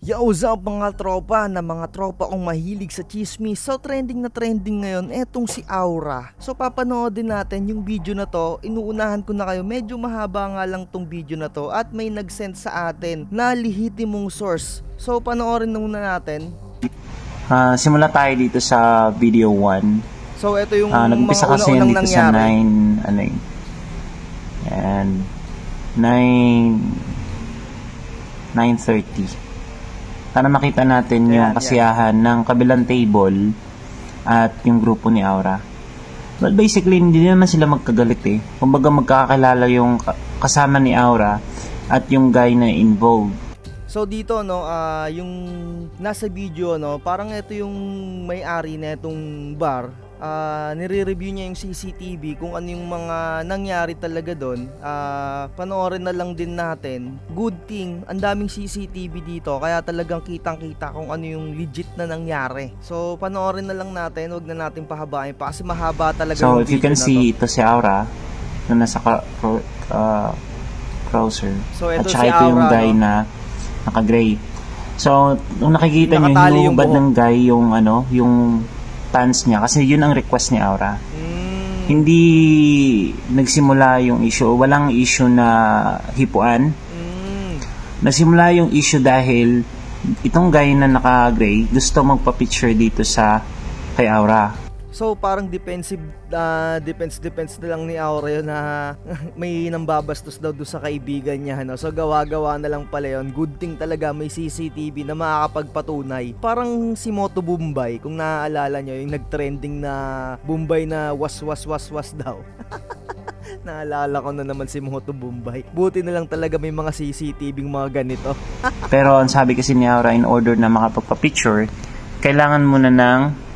Yo, what's up mga tropa kong mahilig sa chismis. So trending na trending ngayon etong si Aura. So papanoodin natin yung video na to. Inuunahan ko na kayo, medyo mahaba nga lang tong video na to at may nag-send sa atin na lehitimong source. So panoorin na muna natin. Simula tayo dito sa video 1. So ito yung nag-umpisa mga kasi unang dito sa nangyari. 9 ano yun. And 9:30. Para makita natin yung kasiyahan ng kabilang table at yung grupo ni Aura. Well, basically, hindi naman sila magkagalit eh. Kumbaga magkakakilala yung kasama ni Aura at yung guy na involved. So dito yung nasa video parang ito yung may-ari na itong bar. Nire-review niya yung CCTV kung ano yung mga nangyari talaga doon. Panoorin na lang din natin. Good thing, ang daming CCTV dito kaya talagang kitang-kita kung ano yung legit na nangyari. So panoorin na lang natin, wag na natin pahabain pa kasi mahaba talaga yung video. So if you can see, ito si Aura na nasa cruiser. So, at saka si ito Aura, yung guy na naka-gray. So nung nakikita niyo yung hubad ng guy yung yung pants niya kasi yun ang request ni Aura. Hindi nagsimula yung issue, walang issue na hipuan. Nagsimula yung issue dahil itong guy na naka-gray gusto magpa-picture dito sa kay Aura. So parang defense na lang ni Aura yun na may nambabastos daw doon sa kaibigan niya. So gawa-gawa na lang pala yun. Good thing talaga may CCTV na makakapagpatunay. Parang si Moto Bombay, kung naaalala nyo, yung nag-trending na Bombay na was daw. Naalala ko na naman si Moto Bombay. Buti na lang talaga may mga CCTV mga ganito. Pero ang sabi kasi ni Aura, in order na makapagpa-picture, kailangan muna ng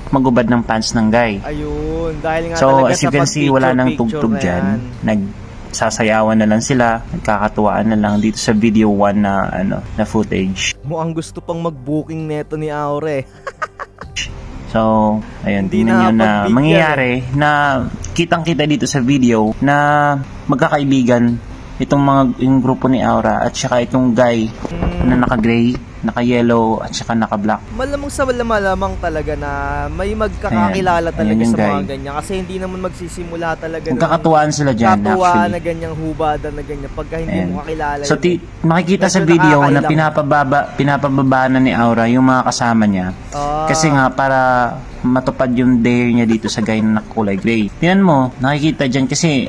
magubad ng pants ng guy. Ayun, dahil nga so as you can see, wala nang tugtog dyan. Nagsasayawan na lang sila, nagkakatuwaan na lang dito sa video 1 na na footage. Mukhang gusto pang mag-booking neto ni Aure. So ayun, tingnan nyo na mangyayari na kitang-kita dito sa video na magkakaibigan yung grupo ni Aura at saka itong guy na naka-gray, naka-yellow at saka naka-black. Malamang sa malamang talaga na may magkakakilala talaga sa mga ganyan kasi hindi naman magsisimula talaga magkakatuwaan sila dyan actually. Na ganyang hubada na ganyan pagka hindi mo kakilala. So makikita sa video na pinapababa na ni Aura yung mga kasama niya. Kasi nga para matupad yung dare niya dito sa guy na nakakulay gray. Tingnan mo, nakikita dyan kasi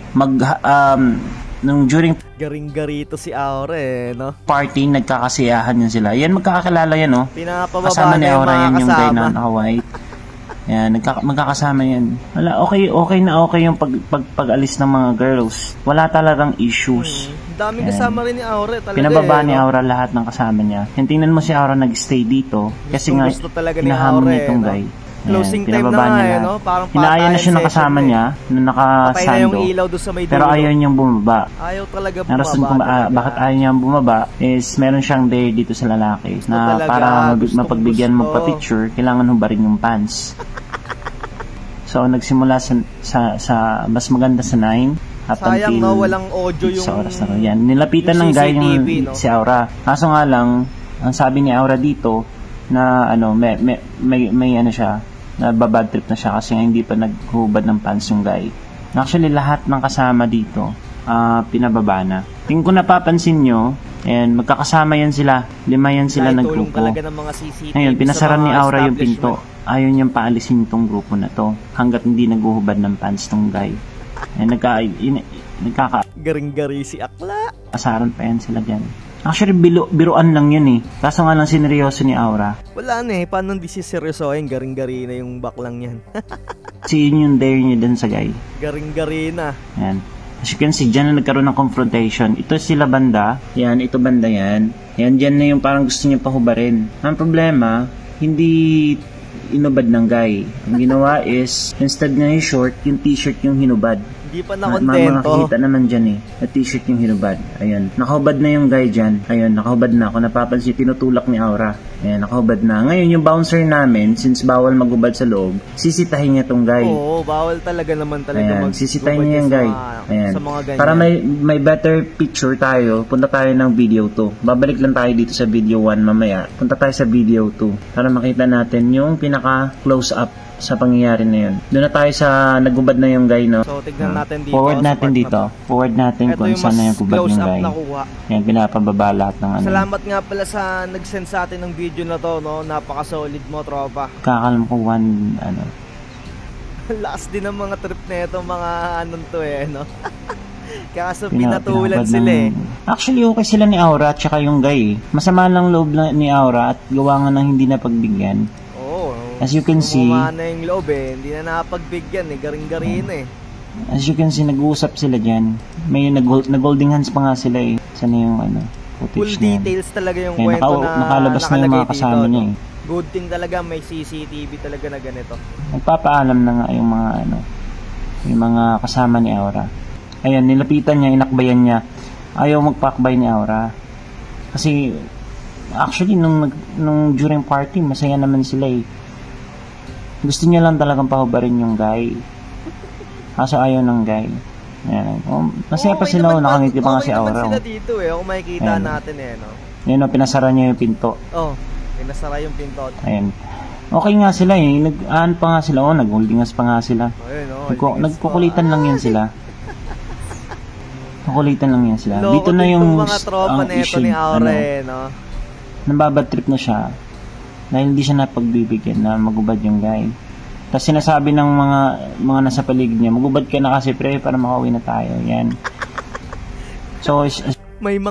nung during garing-garito si Aura party, nagkakasiyahan yan sila. Yan, magkakakilala yan kasama ni Aura yan yung guy na naka-white. Yan, magkakasama yan. Wala, okay na okay yung pag-alis ng mga girls. Wala talagang issues. Daming kasama rin ni Aura talaga. Pinababa ni Aura lahat ng kasama niya. Yan, tingnan mo si Aura nag-stay dito kasi nga hinahamon nitong guy. Closing time na nga parang inaaya na siya nakasama niya na nakasando pero ayaw niyang bumaba. Ayaw talaga bumaba. Kung bakit ayaw niyang bumaba is meron siyang dare dito sa lalaki na para mapagbigyan magpa-picture kailangan hubarin yung pants. So nagsimula sa mas maganda sa 9 up sayang until walang audio yung sa oras na yan. Nilapitan ng guy yung si Aura. Kaso nga lang ang sabi ni Aura dito na may siya na babad trip na siya kasi hindi pa naghubad ng pants yung guy. Actually lahat ng kasama dito pinababa na. Tingin ko napapansin nyo and magkakasama yan sila, 5 yan sila ng grupo. Ngayon pinasara ni Aura yung pinto, ayaw niyang paalisin tong grupo na to hanggat hindi naghuhubad ng pants tong guy. And garing-gari si Akla. Asaran pa yan sila dyan. Actually, biruan lang yun kaso nga lang sineryoso ni Aura. Wala paano hindi si seryosohin? Garing-gari na yung baklang yan. Kasi yun yung dare niya dun sa guy. Garing-gari na. Yan. As you can see, dyan na nagkaroon ng confrontation. Ito sila banda. Yan, ito banda yan. Yan, dyan na yung parang gusto niya pahubarin. Ang problema, hindi inubad ng guy. Ang ginawa is, instead na yung short, yung t-shirt yung hinubad. Hindi pa nakontento. Makikita naman dyan eh. Na t-shirt yung hinubad. Ayan. Nakahubad na yung guy dyan. Ayun, nakahubad na. Kung napapansin, tinutulak ni Aura. Ayan, nakahubad na. Ngayon, yung bouncer namin, since bawal maghubad sa loob, sisitahin niya tong guy. Oo, bawal talaga naman talaga. Ayan, sisitahin niya yung guy. Ayan. Sa mga ganyan. Para may better picture tayo, punta tayo ng video 2. Babalik lang tayo dito sa video 1 mamaya. Punta tayo sa video 2 para makita natin yung pinaka close up sa pangyayari na yun. Doon na tayo sa naghubad na yung guy, no? So, tignan natin dito. Forward natin dito. Forward natin kung saan na yung hubad yung guy. Yan, pinapababa lahat ng ano. Salamat nga pala sa nag-send sa atin ng video na to, no? Napaka-solid mo, tropa. Kakalam ko ano. Last din ng mga trip na ito, mga anong to eh, no? Kaso pinatulan sila eh. Actually, okay sila ni Aura at saka yung guy. Masama lang loob ni Aura at gawa nga ng hindi napagbigyan. As you can see, na yung loob eh. Hindi na napagbigyan eh. Garing-garin eh. As you can see, nag-uusap sila dyan. May nag-holding hands pa nga sila eh. Sana yung footage full details talaga yung kwento na nakalabas na yung mga kasama niya eh. Good thing talaga may CCTV talaga na ganito. Nagpapaalam na nga yung mga yung mga kasama ni Aura. Ayan, nilapitan niya, inakbayan niya. Ayaw magpakbay ni Aura. Kasi actually nung during party, masaya naman sila eh. Gusto niya lang talagang pahubarin yung guy. Kaso ayaw ng guy. Ayan. Masaya pa sila o nakangiti pa nga si Aura. Sila dito eh. Kung makikita natin eh. No? Yan o, pinasara niya yung pinto. Pinasara yung pinto. Ayan. Okay nga sila eh. Nag-aan pa nga sila. Nag-holdingas pa nga sila. Nagkukulitan lang yan sila. Kukulitan lang yan sila. Dito na yung mga tropa na ito ni Aura eh. No? Nababad trip na siya. Dahil hindi siya napagbibigyan na magubad yung guy. Tapos sinasabi ng mga nasa paligid niya, magubad ka na kasi pre para makauwi na tayo. Yan. So, may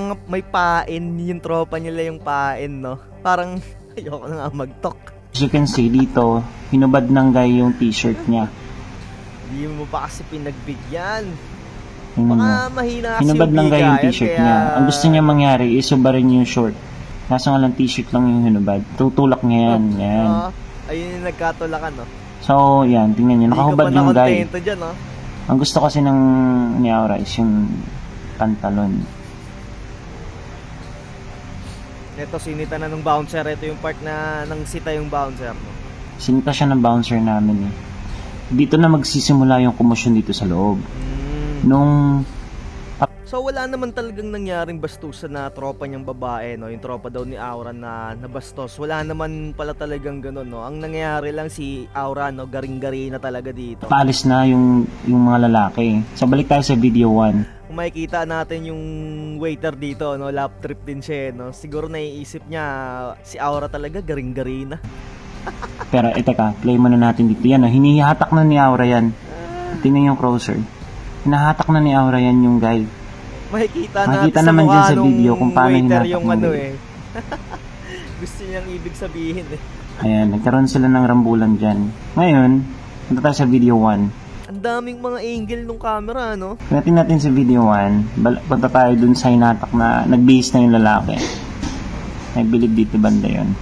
pain yung tropa nila yung pain, no? Parang ayoko na nga mag-talk. As you can see dito, hinubad ng guy yung t-shirt niya. Hindi mo pa kasi pinagbigyan. Baka mahina kasi hinubad ng guy yung t-shirt niya. Ang gusto niya mangyari, isubarin yung short. Kaso nga lang t-shirt lang yung hinubad. Tutulak niya yan. Yan. Ayun yung nagkatulakan, no? So, yan. Tingnan nyo. Nakahubad yung guy. Dyan, no? Ang gusto kasi ng ni Aura is yung pantalon. Ito, sinita na ng bouncer. Ito yung part na nang sita yung bouncer, no? Sinita siya ng bouncer namin eh. Dito na magsisimula yung komosyon dito sa loob. So wala naman talagang nangyaring bastusan na tropa niyang babae, no? Yung tropa daw ni Aura na nabastos. Wala naman pala talagang gano'n, no? Ang nangyari lang si Aura, no? Garing-gari na talaga dito. Paalis na yung mga lalaki. So balik tayo sa video 1. Kung makikita natin yung waiter dito, no? Lap trip din siya, no? Siguro naiisip niya si Aura talaga garing-gari na. Pero teka, play muna natin dito. Yan, no? Hinihatak na ni Aura yan. Tingnan yung closer. Hinahatak na ni Aura yan yung guy. Makikita naman dyan sa video kung paano hinatak yung gusto niyang ibig sabihin eh. Ayan, nagkaroon sila ng rambulan dyan. Ngayon, punta tayo sa video 1. Ang daming mga angle ng camera, no? Pagdating natin sa video 1, punta tayo dun sa hinatak na nag-base na yung lalaki. Nagbilid dito banda yun.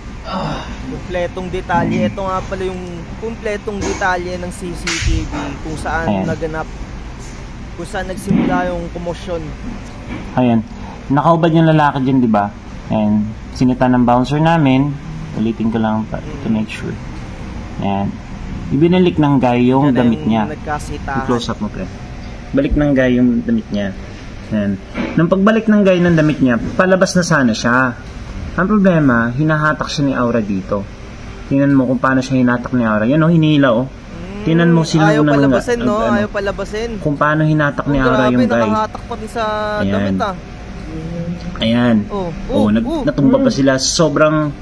Kumpletong detalye. Ito nga pala yung kumpletong detalye ng CCTV kung saan naganap, kung saan nagsimula yung komosyon. Ayan. Nakaubad yung lalaki dyan, di ba? Ayan. Sinita ng bouncer namin. Ulitin ko lang to make sure. Ayan. Ibinalik ng guy yung damit niya. I-close up mo, pre. Balik ng guy yung damit niya. Ayan. Nung pagbalik ng guy ng damit niya, palabas na sana siya. Ang problema, hinahatak siya ni Aura dito. Tingnan mo kung paano siya hinatak ni Aura. Yan o, hinila o. Tingnan mo sila ayaw palabasin, no? Ayaw palabasin. Kung paano hinatak ni Aura yung guy. Nakahatak pa rin sa damit, ah. Ayan. Natumba pa sila. Sobrang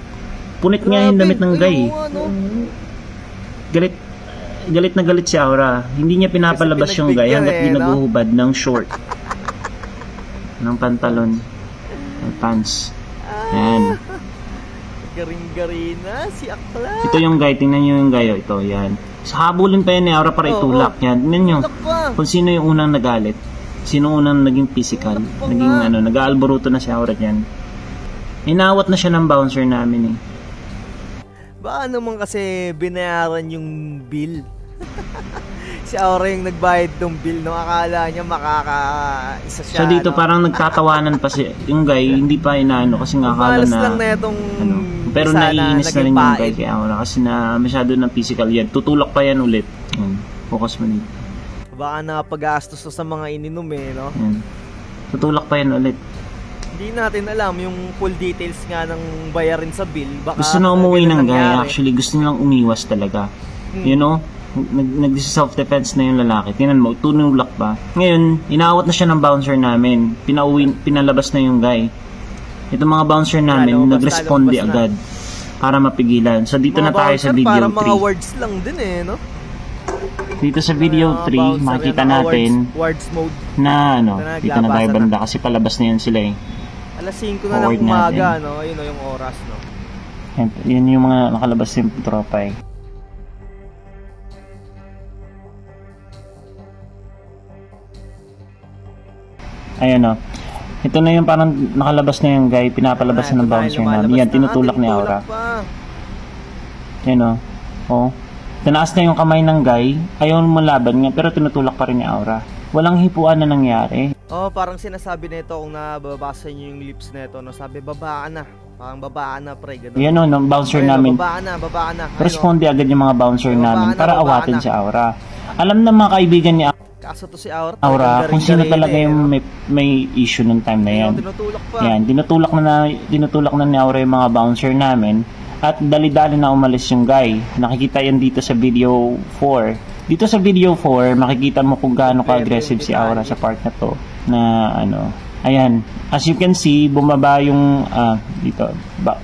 punit nga yung damit ng guy. Galit na galit si Aura. Hindi niya pinapalabas yung guy hanggat di naguhubad ng short. Ng pantalon. Ng pants. Ayan. Garing-gari na si Akla. Ito yung guy. Tingnan nyo yung guy. Ito, yan. Sa habulin pa yan ni Aura para itulak. Yan. Tingnan nyo. Kung sino yung unang nagalit. Sino unang naging physical. Naging nag-aalboruto na si Aura dyan. Inawat na siya ng bouncer namin eh. Baka naman kasi binayaran yung bill. Si Aura yung nagbayad ng bill, no? Akala niya makaka-isa siya. So dito no? parang nagtatawanan pa si yung guy, hindi pa inaano kasi nga akala na lang na itong ano, pero naiinis na rin yung guy kay Aura kasi na masyado ng physical yan. Tutulak pa yan ulit. Yan. Focus mo dito. Baka napag-gastos sa mga ininom no? Yan. Tutulak pa yan ulit. Hindi natin alam yung full details nga ng bayarin sa bill. Baka gusto na umuwi ng guy, actually gusto nilang umiwas talaga. You know? Nag-self-defense na yung lalaki. Tingnan mo, tunulak pa. Ngayon, inaawat na siya ng bouncer namin. Pinalabas na yung guy. Itong mga bouncer namin, nag-responde agad para mapigilan. So, dito na tayo sa video 3. Para mga words lang din no? Dito sa video 3, makikita natin words mode na dito na tayo banda kasi palabas na yan sila eh. Alas 5 na lang umaga, no? Ayun yung oras, no? Yan yung mga nakalabas yung tropa eh. Ayan o. Ito na yung parang nakalabas na yung guy, pinapalabas na ng bouncer namin. Yan, tinutulak ni Aura. Yan o. O. Tinaas na yung kamay ng guy. Ayaw mo laban nga, pero tinutulak pa rin ni Aura. Walang hipuan na nangyari. Parang sinasabi nito kung nababasa niyo yung lips nito, no? Sabi, babaan na. Parang babaan na, pre. Ganun. Yan o, ng bouncer namin. Babaan na. Responde agad yung mga bouncer namin para awatin si Aura. Alam na mga kaibigan ni Kaso to si Aura, kung sino talaga yung may issue nung time na yan. Yan, dinutulak na ni Aura yung mga bouncer namin at dali-dali na umalis yung guy. Nakikita yan dito sa video 4. Dito sa video 4, makikita mo kung gaano ka-aggressive si Aura sa part na to. Na ayan, as you can see, bumaba yung dito,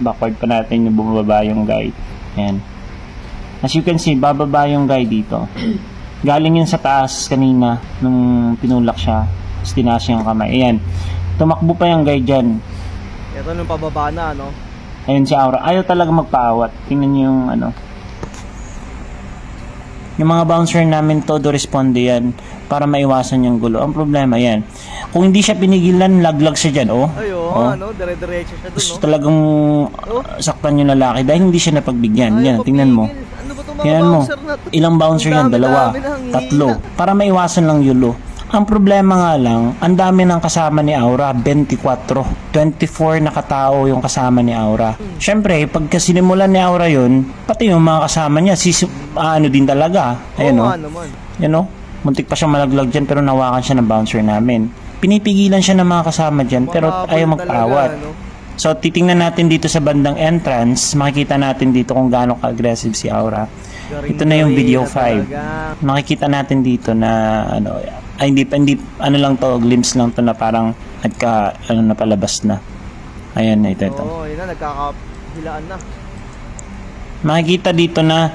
backward pa natin yung bumaba yung guy. Ayan. As you can see, bababa yung guy dito. Galing yun sa taas kanina nung pinulak siya. Tapos tinaas yung kamay. Ayan. Tumakbo pa yung guy dyan. Ito nung pababa na, no? Ayun si Aura. Ayaw talaga magpaawat. Tingnan nyo yung yung mga bouncer namin todo responde yan para maiwasan yung gulo. Ang problema yan. Kung hindi siya pinigilan, laglag siya dyan. Dire-diretso siya dun, Gusto talagang saktan yung lalaki dahil hindi siya napagbigyan. Yan, tingnan mo. Tingnan mo, ilang bouncer yan? 2, 3. Para maiwasan lang yulo. Ang problema nga lang, ang dami ng kasama ni Aura, 24. 24 na katao yung kasama ni Aura. Siyempre, pagka sinimulan ni Aura yun, pati yung mga kasama niya, din talaga. Ayan muntik pa siyang malaglag dyan pero nawakan siya ng bouncer namin. Pinipigilan siya ng mga kasama dyan pero ayaw magpaawat. So, titingnan natin dito sa bandang entrance, makikita natin dito kung gaano ka-aggressive si Aura. Ito na yung video 5. Makikita natin dito na hindi lang to, glimpse lang to na parang napalabas na. Ayan na ito. Yun na, nagkakahilaan na. Makikita dito na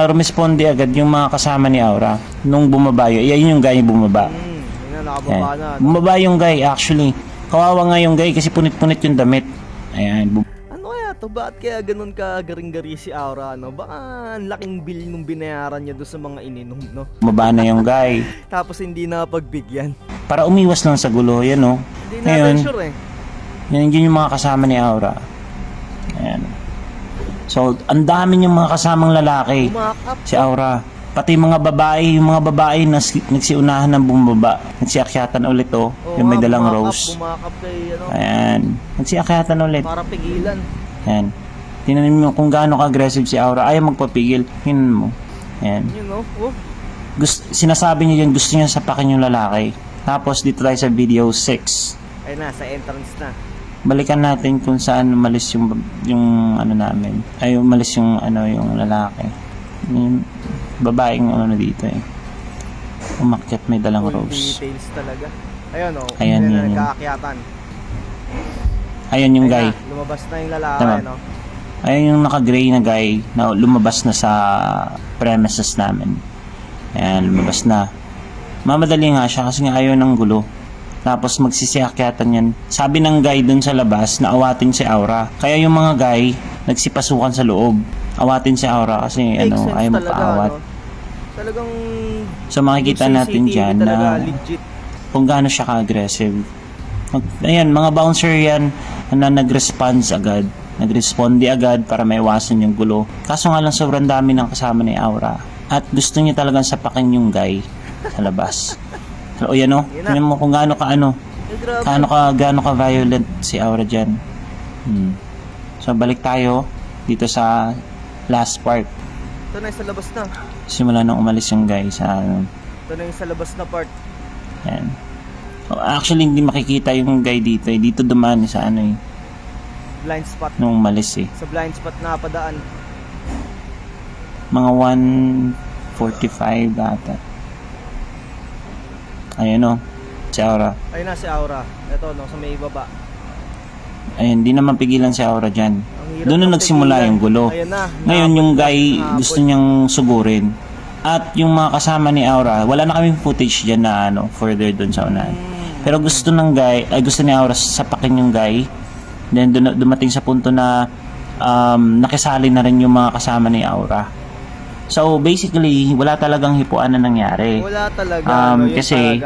rumisponde agad yung mga kasama ni Aura nung bumaba yun. Yan yung guy bumaba. Yun na, nakababa na. Bumaba yung guy actually. Kawawa nga yung guy kasi punit-punit yung damit. Ayan. Ano kaya to? Bakit kaya ganun ka garing-gari si Aura, Baka ang laking bill nung binayaran niya doon sa mga ininom, no? Bumaba na yung guy. Tapos hindi na pagbigyan. Para umiwas lang sa gulo, yan no? Hindi natin sure Yan yung mga kasama ni Aura. Ayan. So, ang dami niyang mga kasamang lalaki. Si Aura. Pati yung mga babae nagsiunahan ng bumaba. Nagsiakyatan ulit yung may dalang rose. Bumakap kay Ayan. Nagsiakyatan ulit. Para pigilan. Ayan. Tingnan mo kung gaano ka-aggressive si Aura. Ayaw magpapigil. Tingnan mo. Ayan. Sinasabi niya yun, gusto niya sapakin yung lalaki. Tapos dito tayo sa video 6. Ay na, sa entrance na. Balikan natin kung saan umalis yung namin. Ay umalis yung yung lalaki. Yung babaeng dito umakyat may dalang rose. Details talaga. Ayun Ayan yun. Nagkaakyatan. Ayan yung guy. Lumabas na yung lalaki, Ayan yung naka-gray na guy na lumabas na sa premises namin. Ayan, lumabas na. Mamadali nga siya kasi nga ayaw ng gulo. Tapos magsisiakyatan yan. Sabi ng guy dun sa labas na awatin si Aura. Kaya yung mga guy nagsipasukan sa loob. Awatin si Aura kasi ayaw magpaawat. Talagang so makikita natin dyan na kung gaano siya ka-aggressive. Ayan, mga bouncer yan na nag-response agad. Nag-responde agad para maiwasan yung gulo. Kaso nga lang sobrang dami ng kasama ni Aura. At gusto niya talagang sapakin yung guy sa labas. So, yan o. Tingnan mo kung gaano ka gaano ka violent si Aura dyan. So, balik tayo dito sa last part. Ito na yung sa labas na. Simula nung umalis yung guy sa Ito na yung sa labas na part. yan. So, actually, hindi makikita yung guy dito. Dito dumaan sa Blind spot. nung umalis eh. Sa blind spot na padaan. Mga 1:45 ata. Ayun o, si Aura. Ayun na si Aura. Ito no, sa may baba. Ayun, di naman pigilan si Aura dyan. Doon na nagsimula yung gulo. Ngayon yung guy gusto niyang sugurin. At yung mga kasama ni Aura, wala na kaming footage dyan na further doon sa unahan. Pero gusto ni Aura sapakin yung guy. Then dumating sa punto na nakisali na rin yung mga kasama ni Aura. So basically, wala talagang hipuan na nangyari. Wala talaga. Kasi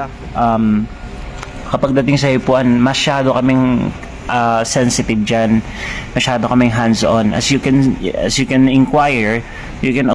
kapag dating sa hipuan, masyado kaming sensitive dyan, masyado kaming hands-on. As you can inquire, you can